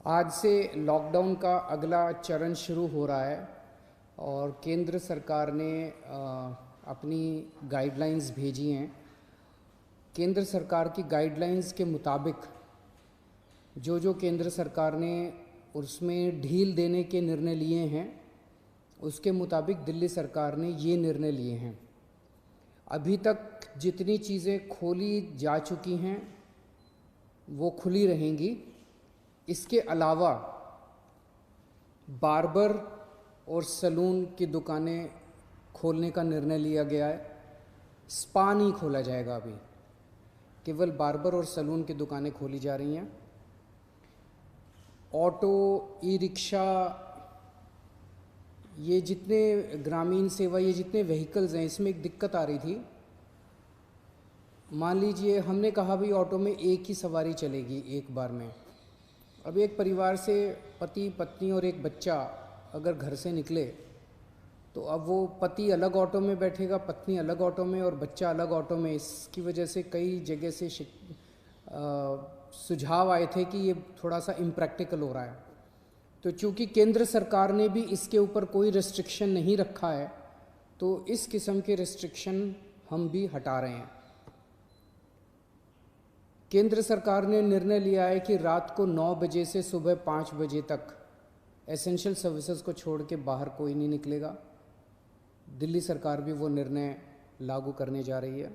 आज से लॉकडाउन का अगला चरण शुरू हो रहा है और केंद्र सरकार ने अपनी गाइडलाइंस भेजी हैं। केंद्र सरकार की गाइडलाइंस के मुताबिक जो केंद्र सरकार ने उसमें ढील देने के निर्णय लिए हैं, उसके मुताबिक दिल्ली सरकार ने ये निर्णय लिए हैं। अभी तक जितनी चीज़ें खोली जा चुकी हैं वो खुली रहेंगी। इसके अलावा बार्बर और सैलून की दुकानें खोलने का निर्णय लिया गया है। स्पा नहीं खोला जाएगा, अभी केवल बार्बर और सैलून की दुकानें खोली जा रही हैं। ऑटो, ई रिक्शा, ये जितने ग्रामीण सेवा, ये जितने व्हीकल्स हैं, इसमें एक दिक्कत आ रही थी। मान लीजिए हमने कहा भाई ऑटो में एक ही सवारी चलेगी एक बार में। अब एक परिवार से पति, पत्नी और एक बच्चा अगर घर से निकले तो अब वो पति अलग ऑटो में बैठेगा, पत्नी अलग ऑटो में और बच्चा अलग ऑटो में। इसकी वजह से कई जगह से सुझाव आए थे कि ये थोड़ा सा इम्प्रैक्टिकल हो रहा है। तो चूँकि केंद्र सरकार ने भी इसके ऊपर कोई रिस्ट्रिक्शन नहीं रखा है, तो इस किस्म के रिस्ट्रिक्शन हम भी हटा रहे हैं। केंद्र सरकार ने निर्णय लिया है कि रात को 9 बजे से सुबह 5 बजे तक एसेंशियल सर्विसेज को छोड़ के बाहर कोई नहीं निकलेगा। दिल्ली सरकार भी वो निर्णय लागू करने जा रही है।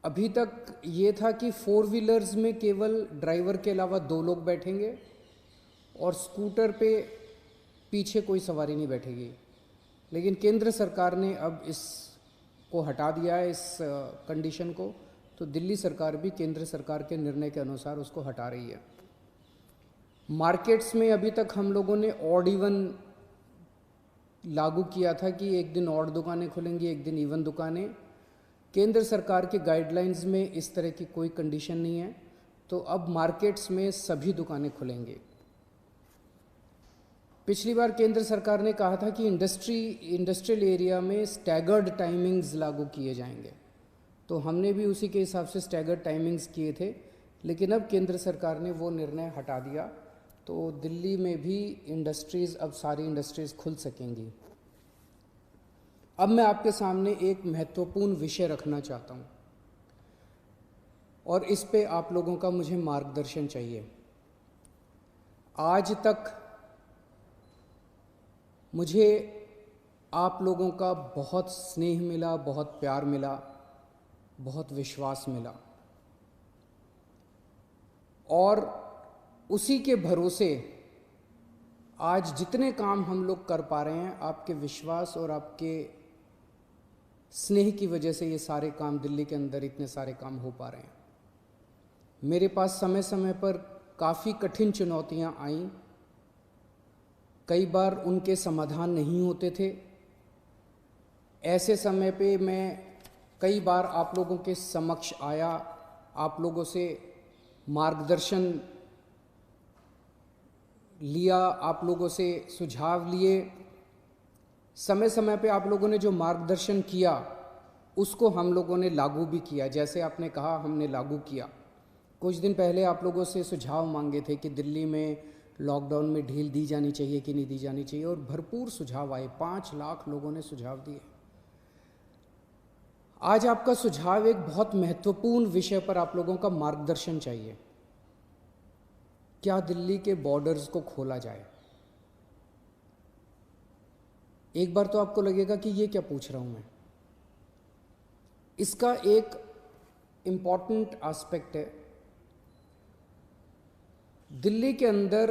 अभी तक ये था कि 4 व्हीलर्स में केवल ड्राइवर के अलावा 2 लोग बैठेंगे और स्कूटर पे पीछे कोई सवारी नहीं बैठेगी, लेकिन केंद्र सरकार ने अब को हटा दिया है, इस कंडीशन को। तो दिल्ली सरकार भी केंद्र सरकार के निर्णय के अनुसार उसको हटा रही है। मार्केट्स में अभी तक हम लोगों ने ऑड इवन लागू किया था कि एक दिन ऑड दुकानें खुलेंगी, एक दिन इवन दुकानें। केंद्र सरकार के गाइडलाइंस में इस तरह की कोई कंडीशन नहीं है, तो अब मार्केट्स में सभी दुकानें खुलेंगी। पिछली बार केंद्र सरकार ने कहा था कि इंडस्ट्रियल एरिया में स्टैगर्ड टाइमिंग्स लागू किए जाएंगे, तो हमने भी उसी के हिसाब से स्टैगर्ड टाइमिंग्स किए थे, लेकिन अब केंद्र सरकार ने वो निर्णय हटा दिया। तो दिल्ली में भी अब सारी इंडस्ट्रीज़ खुल सकेंगी। अब मैं आपके सामने एक महत्वपूर्ण विषय रखना चाहता हूँ और इस पे आप लोगों का मुझे मार्गदर्शन चाहिए। आज तक मुझे आप लोगों का बहुत स्नेह मिला, बहुत प्यार मिला, बहुत विश्वास मिला, और उसी के भरोसे आज जितने काम हम लोग कर पा रहे हैं, आपके विश्वास और आपके स्नेह की वजह से ये सारे काम दिल्ली के अंदर इतने सारे काम हो पा रहे हैं। मेरे पास समय समय पर काफ़ी कठिन चुनौतियां आईं, कई बार उनके समाधान नहीं होते थे। ऐसे समय पे मैं कई बार आप लोगों के समक्ष आया, आप लोगों से मार्गदर्शन लिया, आप लोगों से सुझाव लिए। समय समय पे आप लोगों ने जो मार्गदर्शन किया उसको हम लोगों ने लागू भी किया। जैसे आपने कहा, हमने लागू किया। कुछ दिन पहले आप लोगों से सुझाव मांगे थे कि दिल्ली में लॉकडाउन में ढील दी जानी चाहिए कि नहीं दी जानी चाहिए, और भरपूर सुझाव आए। 5 लाख लोगों ने सुझाव दिए। आज आपका सुझाव एक बहुत महत्वपूर्ण विषय पर आप लोगों का मार्गदर्शन चाहिए। क्या दिल्ली के बॉर्डर्स को खोला जाए? एक बार तो आपको लगेगा कि ये क्या पूछ रहा हूं मैं। इसका एक इम्पॉर्टेंट एस्पेक्ट है, दिल्ली के अंदर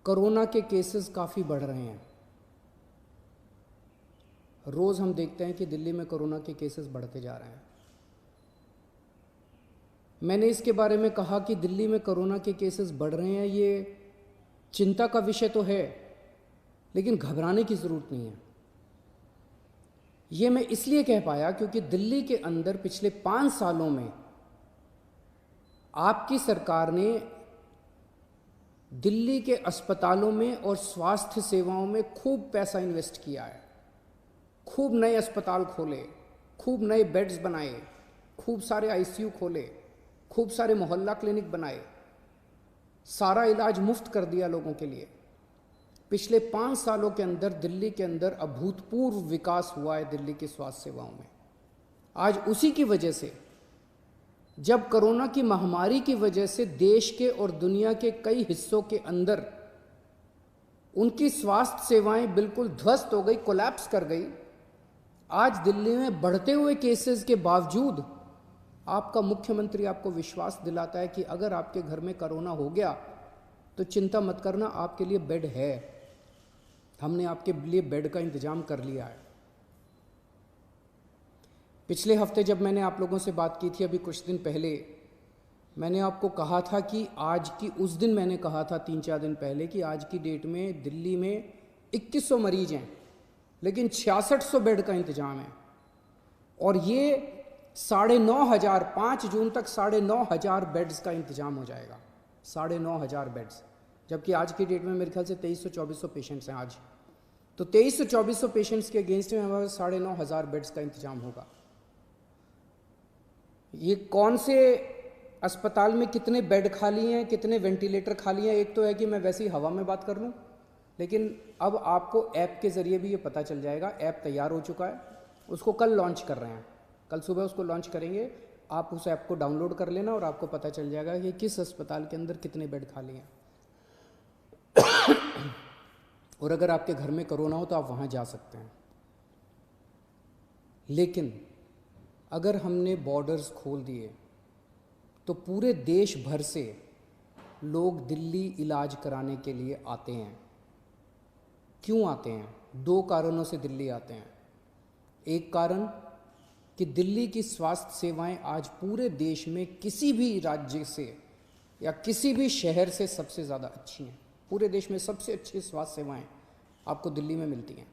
कोरोना के केसेस काफ़ी बढ़ रहे हैं। रोज़ हम देखते हैं कि दिल्ली में कोरोना के केसेस बढ़ते जा रहे हैं। मैंने इसके बारे में कहा कि दिल्ली में कोरोना के केसेस बढ़ रहे हैं, ये चिंता का विषय तो है, लेकिन घबराने की ज़रूरत नहीं है। ये मैं इसलिए कह पाया क्योंकि दिल्ली के अंदर पिछले 5 सालों में आपकी सरकार ने दिल्ली के अस्पतालों में और स्वास्थ्य सेवाओं में खूब पैसा इन्वेस्ट किया है। खूब नए अस्पताल खोले, खूब नए बेड्स बनाए, खूब सारे आईसीयू खोले, खूब सारे मोहल्ला क्लिनिक बनाए, सारा इलाज मुफ्त कर दिया लोगों के लिए। पिछले 5 सालों के अंदर दिल्ली के अंदर अभूतपूर्व विकास हुआ है दिल्ली की स्वास्थ्य सेवाओं में। आज उसी की वजह से, जब कोरोना की महामारी की वजह से देश के और दुनिया के कई हिस्सों के अंदर उनकी स्वास्थ्य सेवाएं बिल्कुल ध्वस्त हो गई, कोलैप्स कर गई, आज दिल्ली में बढ़ते हुए केसेस के बावजूद आपका मुख्यमंत्री आपको विश्वास दिलाता है कि अगर आपके घर में कोरोना हो गया तो चिंता मत करना, आपके लिए बेड है, हमने आपके लिए बेड का इंतजाम कर लिया है। पिछले हफ्ते जब मैंने आप लोगों से बात की थी, अभी कुछ दिन पहले, मैंने आपको कहा था कि आज की, उस दिन मैंने कहा था 3-4 दिन पहले कि आज की डेट में दिल्ली में 2100 मरीज हैं, लेकिन 6600 बेड का इंतजाम है। और ये 9,500, 5 जून तक 9,500 बेड्स का इंतजाम हो जाएगा, 9,500 बेड्स। जबकि आज की डेट में मेरे ख्याल से 2300-2400 पेशेंट्स हैं आज। तो 2300-2400 पेशेंट्स के अगेंस्ट में हमारे 9,500 बेड्स का इंतजाम होगा। ये कौन से अस्पताल में कितने बेड खाली हैं, कितने वेंटिलेटर खाली हैं, एक तो है कि मैं वैसे ही हवा में बात कर लूँ, लेकिन अब आपको ऐप के ज़रिए भी ये पता चल जाएगा। ऐप तैयार हो चुका है, उसको कल लॉन्च कर रहे हैं, कल सुबह उसको लॉन्च करेंगे। आप उस ऐप को डाउनलोड कर लेना और आपको पता चल जाएगा कि किस अस्पताल के अंदर कितने बेड खाली हैं। और अगर आपके घर में कोरोना हो तो आप वहाँ जा सकते हैं। लेकिन अगर हमने बॉर्डर्स खोल दिए तो पूरे देश भर से लोग दिल्ली इलाज कराने के लिए आते हैं। क्यों आते हैं? 2 कारणों से दिल्ली आते हैं। एक कारण कि दिल्ली की स्वास्थ्य सेवाएं आज पूरे देश में किसी भी राज्य से या किसी भी शहर से सबसे ज़्यादा अच्छी हैं। पूरे देश में सबसे अच्छी स्वास्थ्य सेवाएं आपको दिल्ली में मिलती हैं।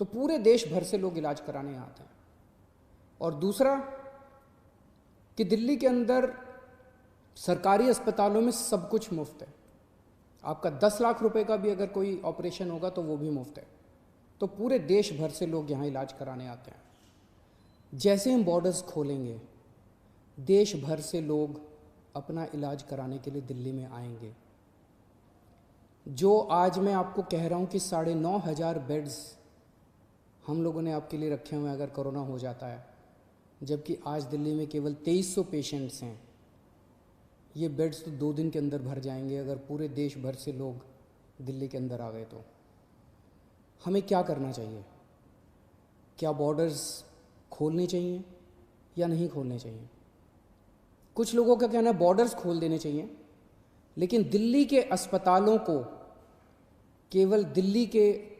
तो पूरे देश भर से लोग इलाज कराने आते हैं। और दूसरा कि दिल्ली के अंदर सरकारी अस्पतालों में सब कुछ मुफ्त है। आपका 10 लाख रुपए का भी अगर कोई ऑपरेशन होगा तो वो भी मुफ्त है। तो पूरे देश भर से लोग यहाँ इलाज कराने आते हैं। जैसे हम बॉर्डर्स खोलेंगे, देश भर से लोग अपना इलाज कराने के लिए दिल्ली में आएंगे। जो आज मैं आपको कह रहा हूँ कि 9,500 बेड्स हम लोगों ने आपके लिए रखे हुए हैं अगर कोरोना हो जाता है, जबकि आज दिल्ली में केवल 2300 पेशेंट्स हैं। ये बेड्स तो 2 दिन के अंदर भर जाएंगे अगर पूरे देश भर से लोग दिल्ली के अंदर आ गए। तो हमें क्या करना चाहिए? क्या बॉर्डर्स खोलने चाहिए या नहीं खोलने चाहिए? कुछ लोगों का कहना है बॉर्डर्स खोल देने चाहिए, लेकिन दिल्ली के अस्पतालों को केवल दिल्ली के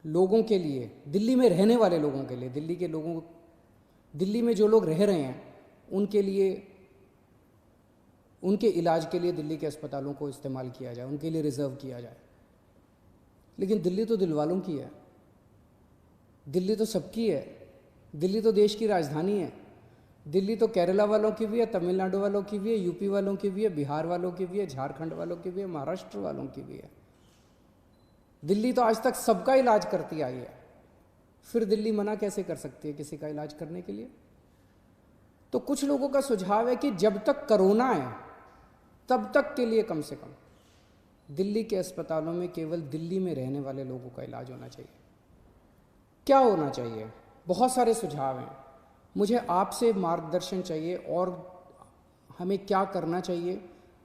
लोगों के लिए, दिल्ली में रहने वाले लोगों के लिए, दिल्ली के लोगों, दिल्ली में जो लोग रह रहे हैं उनके लिए, उनके इलाज के लिए दिल्ली के अस्पतालों को इस्तेमाल किया जाए, उनके लिए रिजर्व किया जाए। लेकिन दिल्ली तो दिल वालों की है, दिल्ली तो सबकी है, दिल्ली तो देश की राजधानी है। दिल्ली तो केरला वालों की भी है, तमिलनाडु वालों की भी है, यूपी वालों की भी है, बिहार वालों की भी है, झारखंड वालों की भी है, महाराष्ट्र वालों की भी है। दिल्ली तो आज तक सबका इलाज करती आई है, फिर दिल्ली मना कैसे कर सकती है किसी का इलाज करने के लिए? तो कुछ लोगों का सुझाव है कि जब तक कोरोना है तब तक के लिए कम से कम दिल्ली के अस्पतालों में केवल दिल्ली में रहने वाले लोगों का इलाज होना चाहिए। क्या होना चाहिए? बहुत सारे सुझाव हैं। मुझे आपसे मार्गदर्शन चाहिए और हमें क्या करना चाहिए।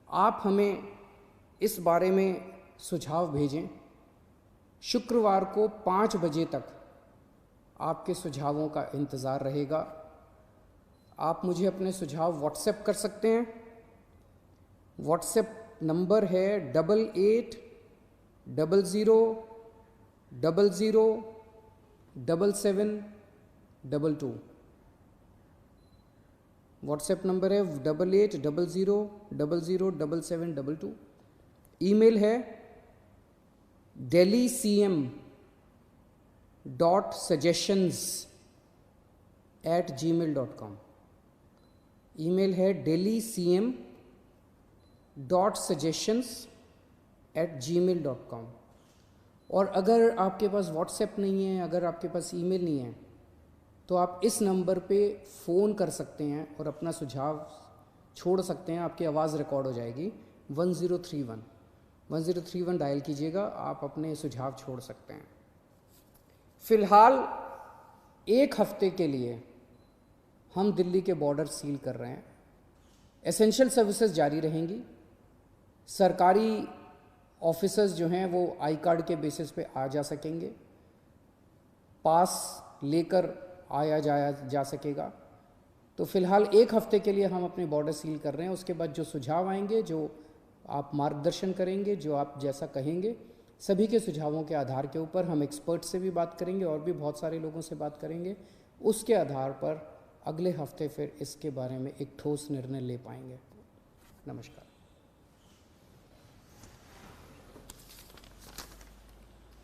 आप हमें इस बारे में सुझाव भेजें। शुक्रवार को 5 बजे तक आपके सुझावों का इंतज़ार रहेगा। आप मुझे अपने सुझाव व्हाट्सएप कर सकते हैं। व्हाट्सएप नंबर है 8800007722। व्हाट्सएप नंबर है 8800007722। ईमेल है delhi.cm.suggestions@gmail.com। ईमेल है delhi.cm.suggestions@gmail.com। और अगर आपके पास व्हाट्सएप नहीं है, अगर आपके पास ईमेल नहीं है, तो आप इस नंबर पे फ़ोन कर सकते हैं और अपना सुझाव छोड़ सकते हैं, आपकी आवाज़ रिकॉर्ड हो जाएगी। 1031 डायल कीजिएगा, आप अपने सुझाव छोड़ सकते हैं। फ़िलहाल 1 हफ्ते के लिए हम दिल्ली के बॉर्डर सील कर रहे हैं। एसेंशियल सर्विसेज जारी रहेंगी। सरकारी ऑफिसर्स जो हैं वो आई कार्ड के बेसिस पे आ जा सकेंगे, पास लेकर आया जाया जा सकेगा। तो फ़िलहाल 1 हफ्ते के लिए हम अपने बॉर्डर सील कर रहे हैं। उसके बाद जो सुझाव आएंगे, जो आप मार्गदर्शन करेंगे, जो आप जैसा कहेंगे, सभी के सुझावों के आधार के ऊपर हम एक्सपर्ट से भी बात करेंगे और भी बहुत सारे लोगों से बात करेंगे। उसके आधार पर अगले हफ्ते फिर इसके बारे में एक ठोस निर्णय ले पाएंगे। नमस्कार।